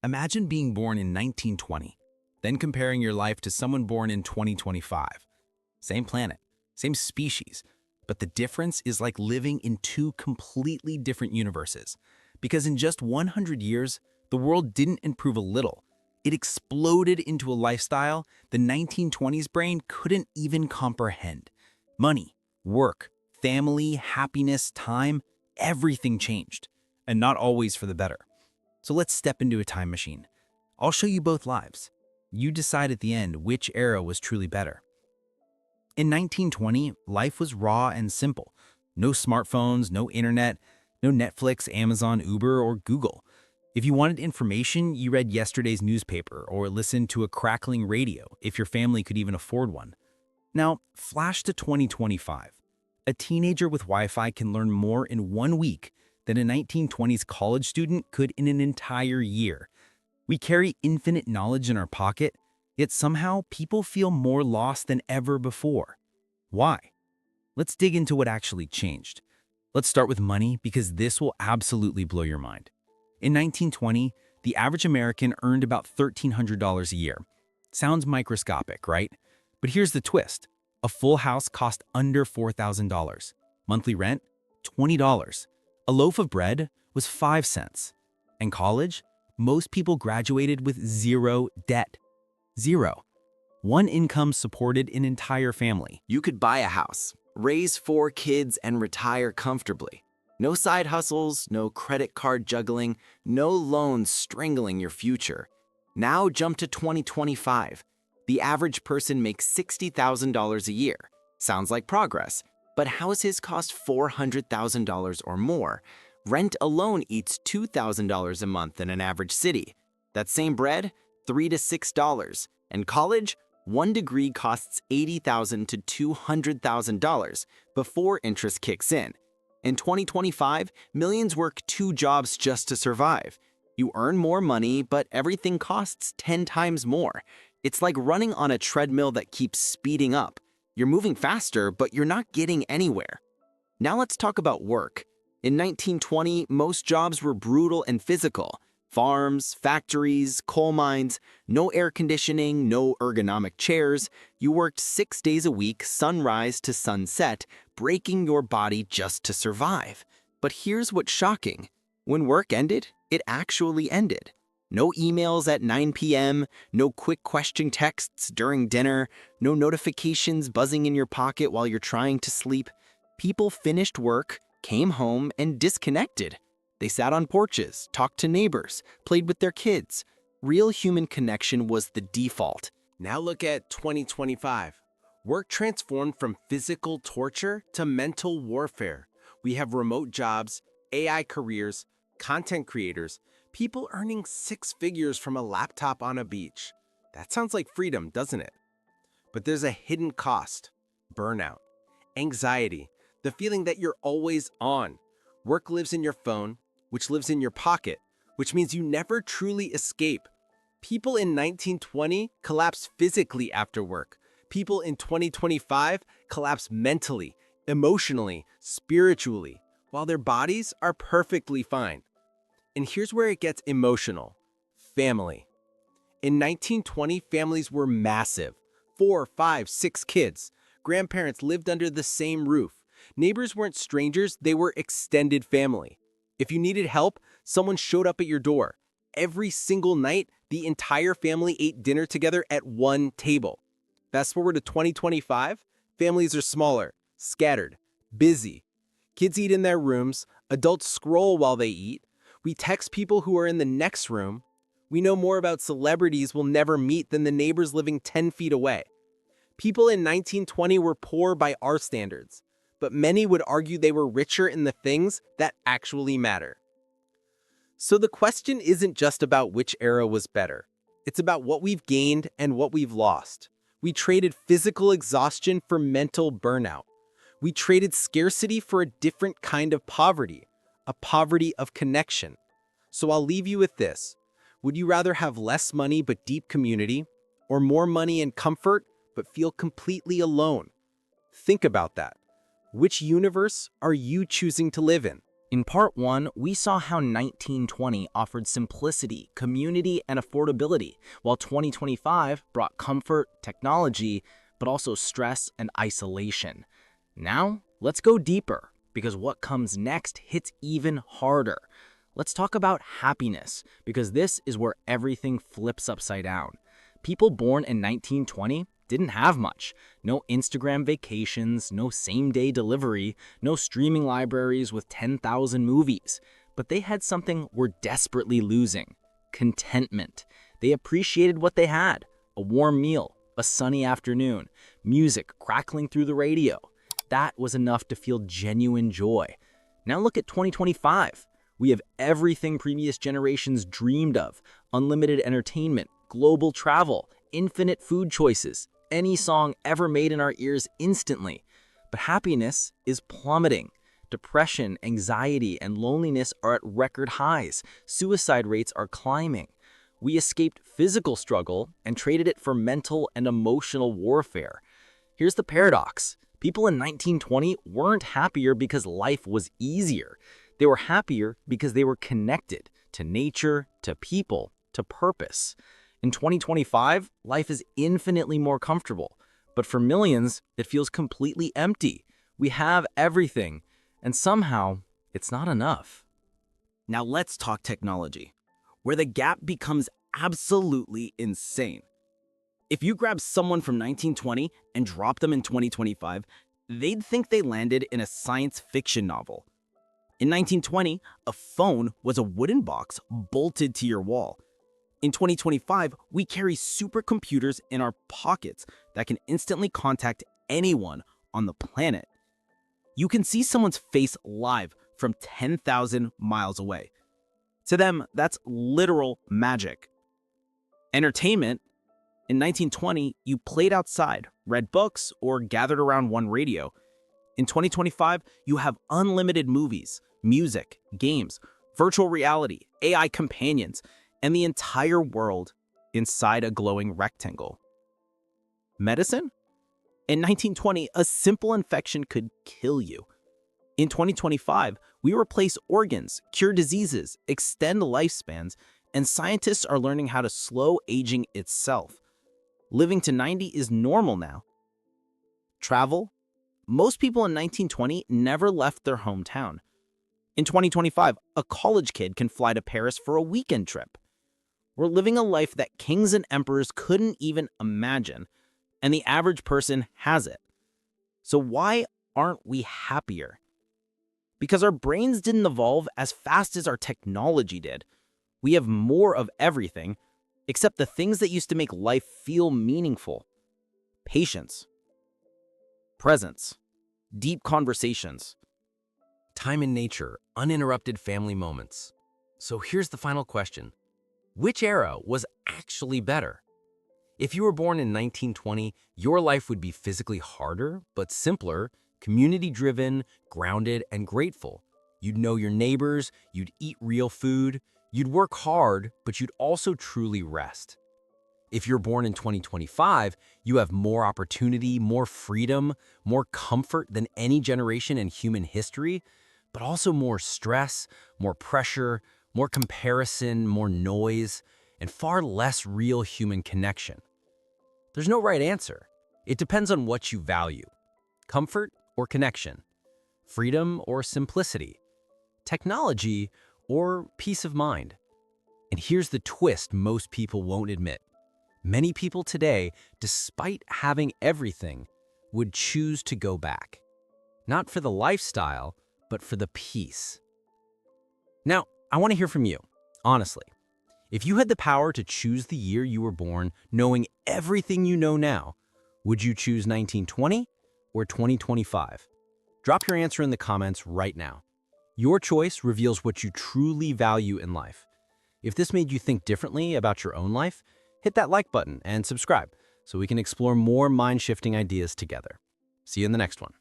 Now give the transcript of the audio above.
Imagine being born in 1920, then comparing your life to someone born in 2025. Same planet, same species, but the difference is like living in two completely different universes. Because in just 100 years, the world didn't improve a little. It exploded into a lifestyle the 1920s brain couldn't even comprehend. Money, work, family, happiness, time, everything changed. And not always for the better. So let's step into a time machine. I'll show you both lives. You decide at the end which era was truly better. In 1920, life was raw and simple. No smartphones, no internet, no Netflix, Amazon, Uber, or Google. If you wanted information, you read yesterday's newspaper or listened to a crackling radio if your family could even afford one. Now, flash to 2025. A teenager with Wi-Fi can learn more in 1 week than a 1920s college student could in an entire year. We carry infinite knowledge in our pocket, yet somehow people feel more lost than ever before. Why? Let's dig into what actually changed. Let's start with money because this will absolutely blow your mind. In 1920, the average American earned about $1,300 a year. Sounds microscopic, right? But here's the twist. A full house cost under $4,000. Monthly rent? $20. A loaf of bread was 5 cents. And college? Most people graduated with zero debt. Zero. One income supported an entire family. You could buy a house, raise 4 kids, and retire comfortably. No side hustles, no credit card juggling, no loans strangling your future. Now jump to 2025. The average person makes $60,000 a year. Sounds like progress, but houses cost $400,000 or more. Rent alone eats $2,000 a month in an average city. That same bread, $3 to $6. And college, 1 degree costs $80,000 to $200,000 before interest kicks in. In 2025, millions work 2 jobs just to survive. You earn more money, but everything costs 10 times more. It's like running on a treadmill that keeps speeding up. You're moving faster, but you're not getting anywhere. Now let's talk about work. In 1920, most jobs were brutal and physical. Farms, factories, coal mines, no air conditioning, no ergonomic chairs. You worked 6 days a week, sunrise to sunset, breaking your body just to survive. But here's what's shocking. When work ended, it actually ended. No emails at 9 p.m., no quick question texts during dinner, no notifications buzzing in your pocket while you're trying to sleep. People finished work, came home, and disconnected. They sat on porches, talked to neighbors, played with their kids. Real human connection was the default. Now look at 2025. Work transformed from physical torture to mental warfare. We have remote jobs, AI careers, content creators, people earning 6 figures from a laptop on a beach. That sounds like freedom, doesn't it? But there's a hidden cost: burnout, anxiety, the feeling that you're always on. Work lives in your phone, which lives in your pocket, which means you never truly escape. People in 1920 collapse physically after work. People in 2025 collapse mentally, emotionally, spiritually, while their bodies are perfectly fine. And here's where it gets emotional. Family. In 1920, families were massive. 4, 5, 6 kids. Grandparents lived under the same roof. Neighbors weren't strangers, they were extended family. If you needed help, someone showed up at your door. Every single night, the entire family ate dinner together at one table. Fast forward to 2025, families are smaller, scattered, busy. Kids eat in their rooms, adults scroll while they eat. We text people who are in the next room. We know more about celebrities we'll never meet than the neighbors living 10 feet away. People in 1920 were poor by our standards, but many would argue they were richer in the things that actually matter. So the question isn't just about which era was better. It's about what we've gained and what we've lost. We traded physical exhaustion for mental burnout. We traded scarcity for a different kind of poverty, a poverty of connection. So I'll leave you with this. Would you rather have less money but deep community, or more money and comfort but feel completely alone? Think about that. Which universe are you choosing to live in? In part 1, we saw how 1920 offered simplicity, community, and affordability, while 2025 brought comfort, technology, but also stress and isolation. Now, let's go deeper, because what comes next hits even harder. Let's talk about happiness, because this is where everything flips upside down. People born in 1920 didn't have much. No Instagram vacations, no same-day delivery, no streaming libraries with 10,000 movies. But they had something we're desperately losing: contentment. They appreciated what they had: a warm meal, a sunny afternoon, music crackling through the radio. That was enough to feel genuine joy. Now look at 2025. We have everything previous generations dreamed of: unlimited entertainment, global travel, infinite food choices, any song ever made in our ears instantly. But happiness is plummeting. Depression, anxiety, and loneliness are at record highs. Suicide rates are climbing. We escaped physical struggle and traded it for mental and emotional warfare. Here's the paradox. People in 1920 weren't happier because life was easier. They were happier because they were connected to nature, to people, to purpose. In 2025, life is infinitely more comfortable, but for millions, it feels completely empty. We have everything, and somehow, it's not enough. Now let's talk technology, where the gap becomes absolutely insane. If you grab someone from 1920 and drop them in 2025, they'd think they landed in a science fiction novel. In 1920, a phone was a wooden box bolted to your wall. In 2025, we carry supercomputers in our pockets that can instantly contact anyone on the planet. You can see someone's face live from 10,000 miles away. To them, that's literal magic. Entertainment. In 1920, you played outside, read books, or gathered around one radio. In 2025, you have unlimited movies, music, games, virtual reality, AI companions, and the entire world inside a glowing rectangle. Medicine? In 1920, a simple infection could kill you. In 2025, we replace organs, cure diseases, extend lifespans, and scientists are learning how to slow aging itself. Living to 90 is normal now. Travel? Most people in 1920 never left their hometown. In 2025, a college kid can fly to Paris for a weekend trip. We're living a life that kings and emperors couldn't even imagine, and the average person has it. So why aren't we happier? Because our brains didn't evolve as fast as our technology did. We have more of everything, except the things that used to make life feel meaningful. Patience, presence, deep conversations. Time in nature, uninterrupted family moments. So here's the final question. Which era was actually better? If you were born in 1920, your life would be physically harder, but simpler, community-driven, grounded, and grateful. You'd know your neighbors, you'd eat real food, you'd work hard, but you'd also truly rest. If you're born in 2025, you have more opportunity, more freedom, more comfort than any generation in human history, but also more stress, more pressure, more comparison, more noise, and far less real human connection. There's no right answer. It depends on what you value: comfort or connection, freedom or simplicity, technology or peace of mind. And here's the twist most people won't admit. Many people today, despite having everything, would choose to go back. Not for the lifestyle, but for the peace. Now, I want to hear from you, honestly. If you had the power to choose the year you were born, knowing everything you know now, would you choose 1920 or 2025? Drop your answer in the comments right now. Your choice reveals what you truly value in life. If this made you think differently about your own life, hit that like button and subscribe so we can explore more mind-shifting ideas together. See you in the next one.